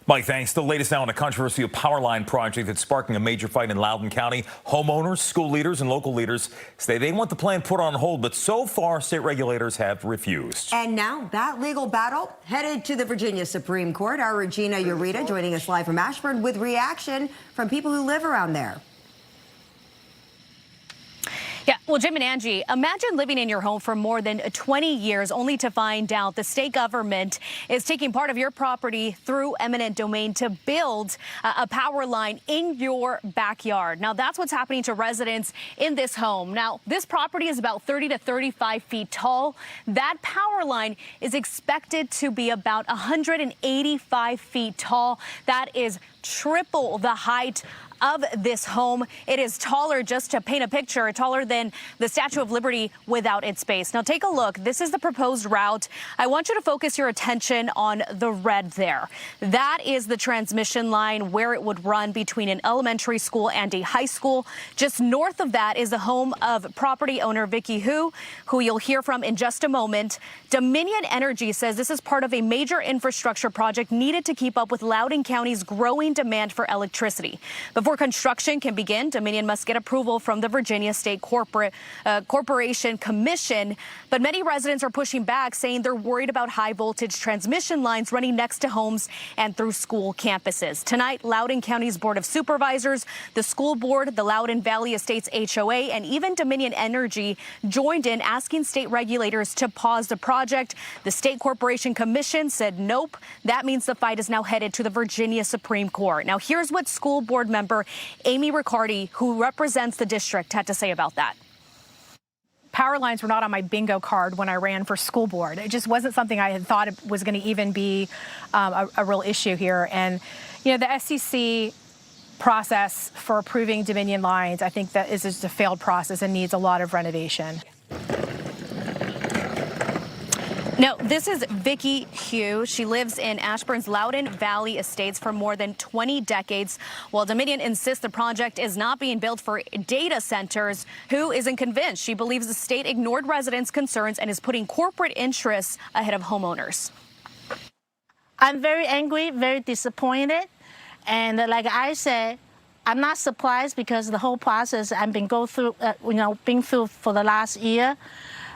Mike, thanks. The latest now on a controversial Powerline project that's sparking a major fight in Loudoun County. Homeowners, school leaders, and local leaders say they want the plan put on hold, but so far, state regulators have refused. And now that legal battle headed to the Virginia Supreme Court. Our Regina Ureta joining us live from Ashburn with reaction from people who live around there. Yeah, well, Jim and Angie, imagine living in your home for more than 20 years only to find out the state government is taking part of your property through eminent domain to build a power line in your backyard. Now, that's what's happening to residents in this home. Now, this property is about 30 to 35 feet tall. That power line is expected to be about 185 feet tall. That is triple the height of this home. It is taller, just to paint a picture, taller than the Statue of Liberty without its base. Now take a look. This is the proposed route. I want you to focus your attention on the red there. That is the transmission line where it would run between an elementary school and a high school. Just north of that is the home of property owner Vicky who you'll hear from in just a moment. Dominion Energy says this is part of a major infrastructure project needed to keep up with Loudoun County's growing demand for electricity. Before construction can begin, Dominion must get approval from the Virginia State Corporation Commission. But many residents are pushing back, saying they're worried about high voltage transmission lines running next to homes and through school campuses. Tonight, Loudoun County's Board of Supervisors, the school board, the Loudoun Valley Estates HOA, and even Dominion Energy joined in asking state regulators to pause the project. The State Corporation Commission said nope. That means the fight is now headed to the Virginia Supreme Court. Now, here's what school board member Amy Riccardi, who represents the district, had to say about that. Power lines were not on my bingo card when I ran for school board. It just wasn't something I had thought was going to even be a real issue here. And, you know, the SCC process for approving Dominion lines, I think that is just a failed process and needs a lot of renovation. Now, this is Vicky Hugh. She lives in Ashburn's Loudoun Valley Estates for more than 20 decades. While Dominion insists the project is not being built for data centers, Hugh isn't convinced. She believes the state ignored residents' concerns and is putting corporate interests ahead of homeowners. I'm very angry, very disappointed. And like I said, I'm not surprised because the whole process I've been been through for the last year.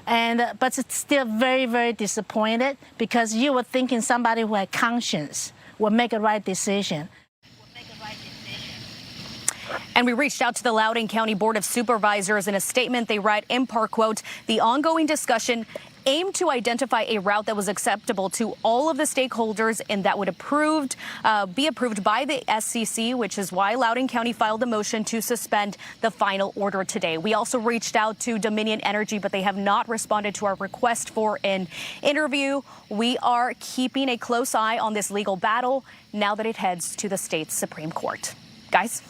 But it's still very, very disappointed because you were thinking somebody who had conscience would make a right decision. And we reached out to the Loudoun County Board of Supervisors. In a statement, they write, in part, quote, the ongoing discussion aimed to identify a route that was acceptable to all of the stakeholders and that would be approved by the SCC, which is why Loudoun County filed a motion to suspend the final order today. We also reached out to Dominion Energy, but they have not responded to our request for an interview. We are keeping a close eye on this legal battle now that it heads to the state's Supreme Court. Guys?